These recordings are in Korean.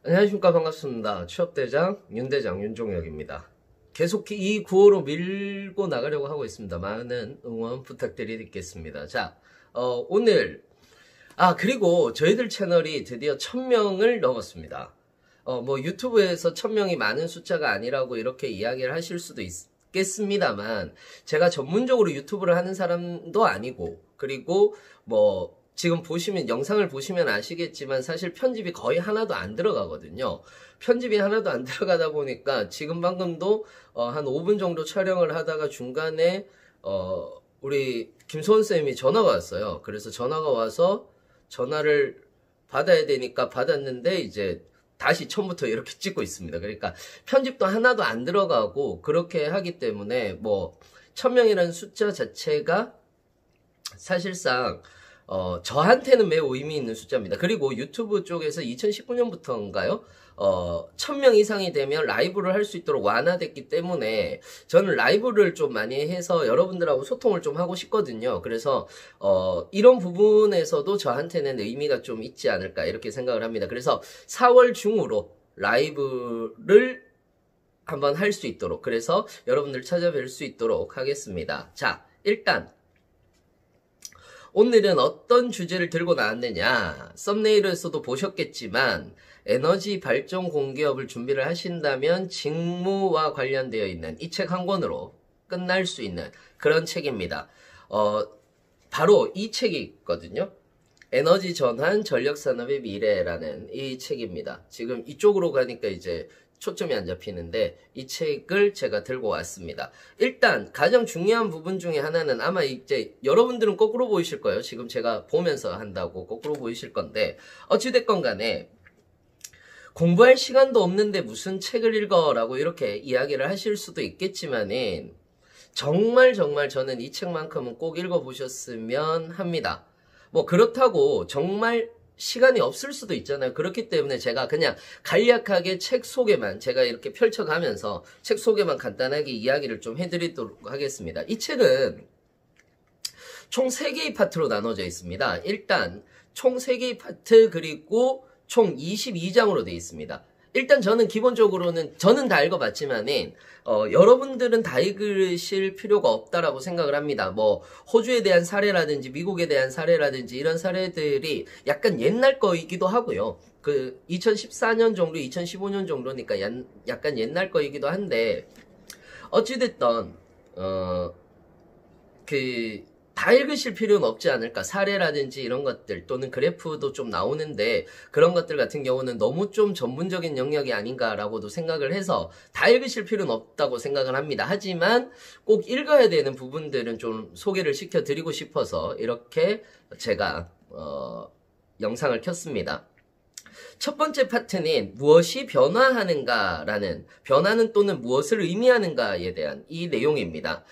안녕하십니까. 반갑습니다. 취업대장 윤대장 윤종혁입니다. 계속 이 구호로 밀고 나가려고 하고 있습니다. 많은 응원 부탁드리겠습니다. 자, 오늘 그리고 저희들 채널이 드디어 1000명을 넘었습니다. 뭐 유튜브에서 1000명이 많은 숫자가 아니라고 이렇게 이야기를 하실 수도 있겠습니다만, 제가 전문적으로 유튜브를 하는 사람도 아니고, 그리고 뭐 지금 보시면, 영상을 보시면 아시겠지만 사실 편집이 거의 하나도 안 들어가거든요. 편집이 하나도 안 들어가다 보니까 지금 방금도 한 5분 정도 촬영을 하다가 중간에 우리 김소원 쌤이 전화가 왔어요. 그래서 전화가 와서 전화를 받아야 되니까 받았는데 이제 다시 처음부터 이렇게 찍고 있습니다. 그러니까 편집도 하나도 안 들어가고 그렇게 하기 때문에 뭐 1000명이라는 숫자 자체가 사실상 저한테는 매우 의미 있는 숫자입니다. 그리고 유튜브 쪽에서 2019년부터인가요? 1000명 이상이 되면 라이브를 할 수 있도록 완화됐기 때문에 저는 라이브를 좀 많이 해서 여러분들하고 소통을 좀 하고 싶거든요. 그래서 이런 부분에서도 저한테는 의미가 좀 있지 않을까 이렇게 생각을 합니다. 그래서 4월 중으로 라이브를 한번 할 수 있도록, 그래서 여러분들 찾아뵐 수 있도록 하겠습니다. 자, 일단 오늘은 어떤 주제를 들고 나왔느냐, 썸네일에서도 보셨겠지만 에너지 발전 공기업을 준비를 하신다면 직무와 관련되어 있는 이 책 한 권으로 끝날 수 있는 그런 책입니다. 바로 이 책이 있거든요. 에너지 전환 전력산업의 미래라는 이 책입니다. 지금 이쪽으로 가니까 이제 초점이 안 잡히는데 이 책을 제가 들고 왔습니다. 일단 가장 중요한 부분 중에 하나는, 아마 이제 여러분들은 거꾸로 보이실 거예요. 지금 제가 보면서 한다고 거꾸로 보이실 건데, 어찌됐건 간에 공부할 시간도 없는데 무슨 책을 읽어라고 이렇게 이야기를 하실 수도 있겠지만은, 정말 저는 이 책만큼은 꼭 읽어보셨으면 합니다. 뭐 그렇다고 정말 시간이 없을 수도 있잖아요. 그렇기 때문에 제가 그냥 간략하게 책 소개만, 제가 이렇게 펼쳐가면서 책 소개만 간단하게 이야기를 좀 해드리도록 하겠습니다. 이 책은 총 3개의 파트로 나눠져 있습니다. 일단 총 3개의 파트, 그리고 총 22장으로 되어 있습니다. 일단 저는 기본적으로는, 저는 다 읽어봤지만은 여러분들은 다 읽으실 필요가 없다라고 생각을 합니다. 뭐 호주에 대한 사례라든지 미국에 대한 사례라든지 이런 사례들이 약간 옛날 거이기도 하고요. 그 2014년 정도, 2015년 정도니까 약간 옛날 거이기도 한데, 어찌됐든 다 읽으실 필요는 없지 않을까. 사례라든지 이런 것들, 또는 그래프도 좀 나오는데 그런 것들 같은 경우는 너무 좀 전문적인 영역이 아닌가라고도 생각을 해서 다 읽으실 필요는 없다고 생각을 합니다. 하지만 꼭 읽어야 되는 부분들은 좀 소개를 시켜드리고 싶어서 이렇게 제가 영상을 켰습니다. 첫 번째 파트는 무엇이 변화하는가라는, 변화는 또는 무엇을 의미하는가에 대한 이 내용입니다.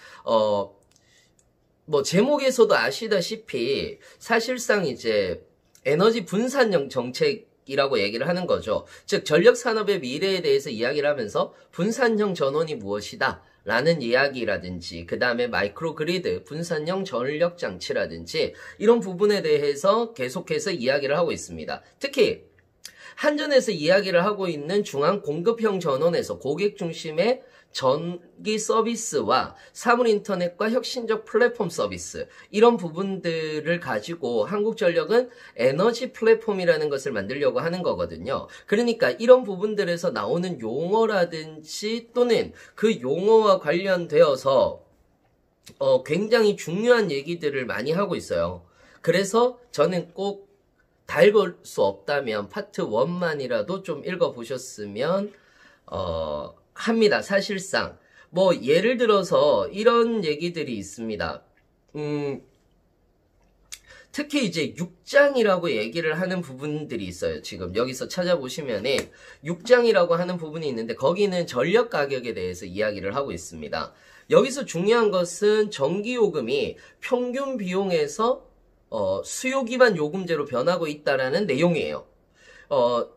뭐 제목에서도 아시다시피 사실상 이제 에너지 분산형 정책이라고 얘기를 하는 거죠. 즉 전력산업의 미래에 대해서 이야기를 하면서 분산형 전원이 무엇이다 라는 이야기라든지, 그 다음에 마이크로 그리드, 분산형 전력 장치라든지 이런 부분에 대해서 계속해서 이야기를 하고 있습니다. 특히 한전에서 이야기를 하고 있는 중앙 공급형 전원에서 고객 중심의 전기 서비스와 사물 인터넷과 혁신적 플랫폼 서비스, 이런 부분들을 가지고 한국전력은 에너지 플랫폼이라는 것을 만들려고 하는 거거든요. 그러니까 이런 부분들에서 나오는 용어라든지 또는 그 용어와 관련되어서 굉장히 중요한 얘기들을 많이 하고 있어요. 그래서 저는 꼭 다 읽을 수 없다면 파트 1만이라도 좀 읽어보셨으면 합니다. 사실상 뭐 예를 들어서 이런 얘기들이 있습니다. 특히 이제 6장이라고 얘기를 하는 부분들이 있어요. 지금 여기서 찾아보시면은 6장이라고 하는 부분이 있는데, 거기는 전력 가격에 대해서 이야기를 하고 있습니다. 여기서 중요한 것은 전기요금이 평균 비용에서 수요 기반 요금제로 변하고 있다라는 내용이에요.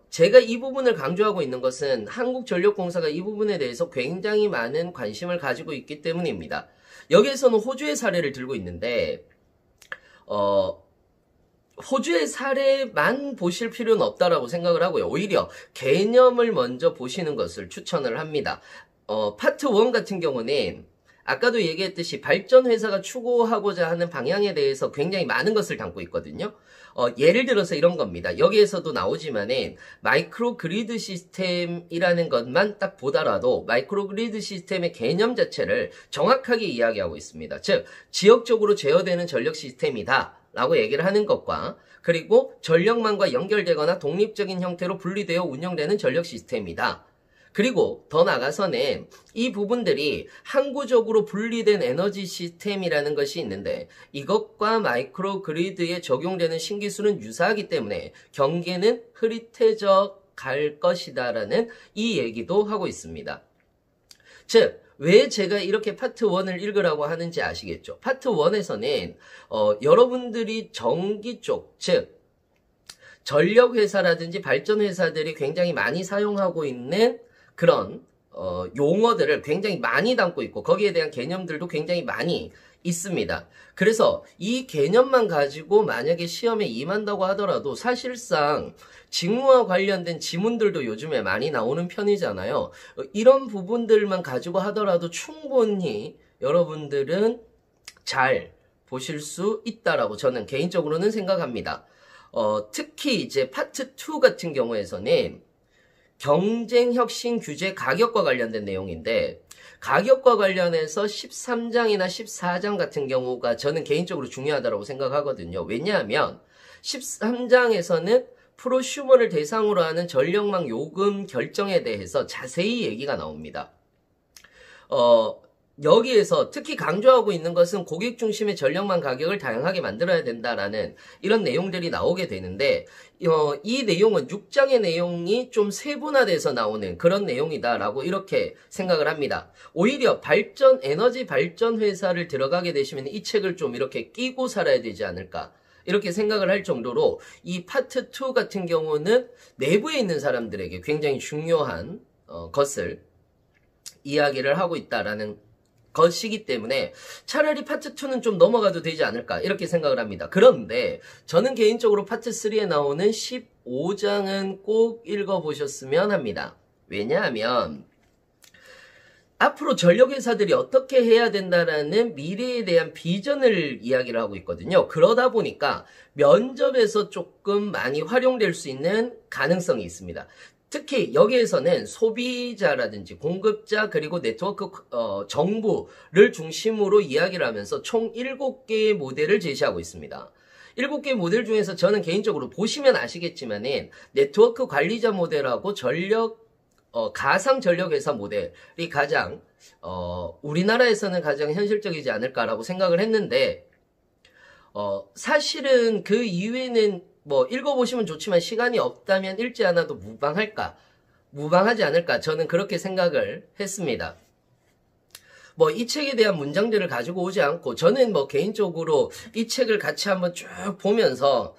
제가 이 부분을 강조하고 있는 것은 한국전력공사가 이 부분에 대해서 굉장히 많은 관심을 가지고 있기 때문입니다. 여기에서는 호주의 사례를 들고 있는데, 호주의 사례만 보실 필요는 없다라고 생각을 하고요. 오히려 개념을 먼저 보시는 것을 추천을 합니다. 파트 1 같은 경우는 아까도 얘기했듯이 발전 회사가 추구하고자 하는 방향에 대해서 굉장히 많은 것을 담고 있거든요. 예를 들어서 이런 겁니다. 여기에서도 나오지만은 마이크로 그리드 시스템이라는 것만 딱 보더라도 마이크로 그리드 시스템의 개념 자체를 정확하게 이야기하고 있습니다. 즉, 지역적으로 제어되는 전력 시스템이다 라고 얘기를 하는 것과, 그리고 전력망과 연결되거나 독립적인 형태로 분리되어 운영되는 전력 시스템이다. 그리고 더 나아가서는 이 부분들이 항구적으로 분리된 에너지 시스템이라는 것이 있는데, 이것과 마이크로 그리드에 적용되는 신기술은 유사하기 때문에 경계는 흐릿해져 갈 것이다라는 이 얘기도 하고 있습니다. 즉, 왜 제가 이렇게 파트 1을 읽으라고 하는지 아시겠죠? 파트 1에서는 여러분들이 전기 쪽, 즉 전력회사라든지 발전회사들이 굉장히 많이 사용하고 있는 그런 용어들을 굉장히 많이 담고 있고, 거기에 대한 개념들도 굉장히 많이 있습니다. 그래서 이 개념만 가지고 만약에 시험에 임한다고 하더라도 사실상 직무와 관련된 지문들도 요즘에 많이 나오는 편이잖아요. 이런 부분들만 가지고 하더라도 충분히 여러분들은 잘 보실 수 있다라고 저는 개인적으로는 생각합니다. 특히 이제 파트 2 같은 경우에서는 경쟁 혁신 규제 가격과 관련된 내용인데, 가격과 관련해서 13장이나 14장 같은 경우가 저는 개인적으로 중요하다고 생각하거든요. 왜냐하면 13장에서는 프로슈머를 대상으로 하는 전력망 요금 결정에 대해서 자세히 얘기가 나옵니다. 여기에서 특히 강조하고 있는 것은 고객 중심의 전력망 가격을 다양하게 만들어야 된다라는 이런 내용들이 나오게 되는데, 이 내용은 6장의 내용이 좀 세분화돼서 나오는 그런 내용이다라고 이렇게 생각을 합니다. 오히려 에너지 발전 회사를 들어가게 되시면 이 책을 좀 이렇게 끼고 살아야 되지 않을까, 이렇게 생각을 할 정도로 이 파트 2 같은 경우는 내부에 있는 사람들에게 굉장히 중요한 것을 이야기를 하고 있다라는 것이기 때문에 차라리 파트 2는 좀 넘어가도 되지 않을까, 이렇게 생각을 합니다. 그런데 저는 개인적으로 파트 3에 나오는 15장은 꼭 읽어보셨으면 합니다. 왜냐하면 앞으로 전력회사들이 어떻게 해야 된다라는 미래에 대한 비전을 이야기를 하고 있거든요. 그러다 보니까 면접에서 조금 많이 활용될 수 있는 가능성이 있습니다. 특히 여기에서는 소비자라든지 공급자 그리고 네트워크 정부를 중심으로 이야기를 하면서 총 7개의 모델을 제시하고 있습니다. 7개의 모델 중에서 저는 개인적으로 보시면 아시겠지만은 네트워크 관리자 모델하고 가상 전력회사 모델이 가장 우리나라에서는 가장 현실적이지 않을까라고 생각을 했는데, 사실은 그 이외에는 뭐 읽어보시면 좋지만 시간이 없다면 읽지 않아도 무방하지 않을까, 저는 그렇게 생각을 했습니다. 뭐 이 책에 대한 문장들을 가지고 오지 않고, 저는 뭐 개인적으로 이 책을 같이 한번 쭉 보면서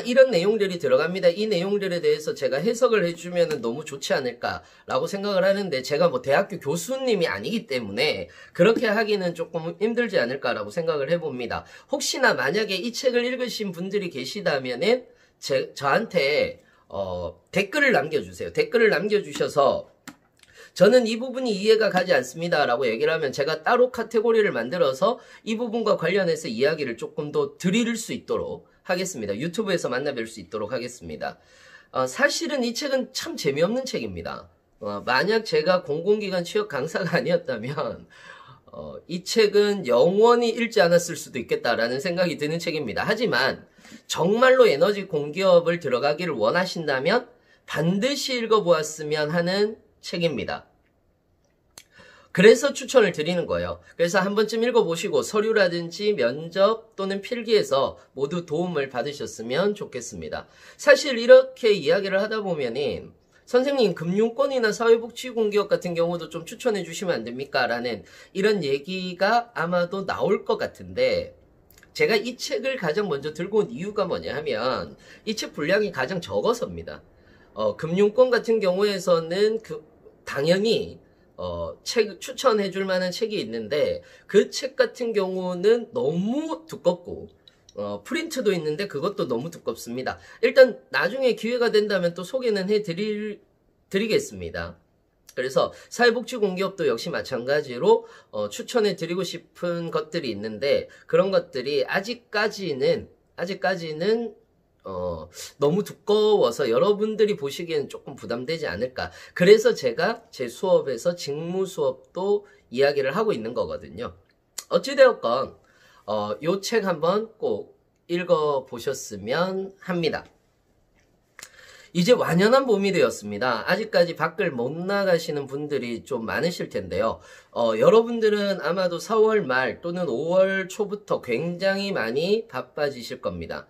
이런 내용들이 들어갑니다, 이 내용들에 대해서 제가 해석을 해주면 너무 좋지 않을까라고 생각을 하는데, 제가 뭐 대학교 교수님이 아니기 때문에 그렇게 하기는 조금 힘들지 않을까라고 생각을 해봅니다. 혹시나 만약에 이 책을 읽으신 분들이 계시다면은 저한테 댓글을 남겨주세요. 댓글을 남겨주셔서 저는 이 부분이 이해가 가지 않습니다 라고 얘기를 하면 제가 따로 카테고리를 만들어서 이 부분과 관련해서 이야기를 조금 더 드릴 수 있도록 하겠습니다. 유튜브에서 만나뵐 수 있도록 하겠습니다. 사실은 이 책은 참 재미없는 책입니다. 만약 제가 공공기관 취업 강사가 아니었다면 이 책은 영원히 읽지 않았을 수도 있겠다라는 생각이 드는 책입니다. 하지만 정말로 에너지 공기업을 들어가기를 원하신다면 반드시 읽어보았으면 하는 책입니다. 그래서 추천을 드리는 거예요. 그래서 한 번쯤 읽어보시고 서류라든지 면접 또는 필기에서 모두 도움을 받으셨으면 좋겠습니다. 사실 이렇게 이야기를 하다 보면은 선생님 금융권이나 사회복지공기업 같은 경우도 좀 추천해 주시면 안 됩니까? 라는 이런 얘기가 아마도 나올 것 같은데, 제가 이 책을 가장 먼저 들고 온 이유가 뭐냐 하면 이 책 분량이 가장 적어서입니다. 금융권 같은 경우에서는 당연히 책 추천해 줄 만한 책이 있는데, 그 책 같은 경우는 너무 두껍고 프린트도 있는데 그것도 너무 두껍습니다. 일단 나중에 기회가 된다면 또 소개는 드리겠습니다. 그래서 사회복지공기업도 역시 마찬가지로 추천해드리고 싶은 것들이 있는데 그런 것들이 아직까지는 너무 두꺼워서 여러분들이 보시기에는 조금 부담되지 않을까. 그래서 제가 제 수업에서 직무 수업도 이야기를 하고 있는 거거든요. 어찌되었건 요 책 한번 꼭 읽어보셨으면 합니다. 이제 완연한 봄이 되었습니다. 아직까지 밖을 못 나가시는 분들이 좀 많으실 텐데요. 여러분들은 아마도 4월 말 또는 5월 초부터 굉장히 많이 바빠지실 겁니다.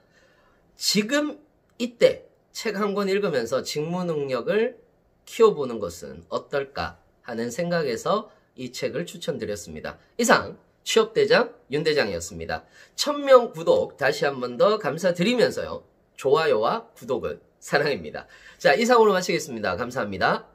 지금 이때 책 한 권 읽으면서 직무 능력을 키워보는 것은 어떨까 하는 생각에서 이 책을 추천드렸습니다. 이상 취업대장 윤대장이었습니다. 1000명 구독 다시 한 번 더 감사드리면서요. 좋아요와 구독은 사랑입니다. 자, 이상으로 마치겠습니다. 감사합니다.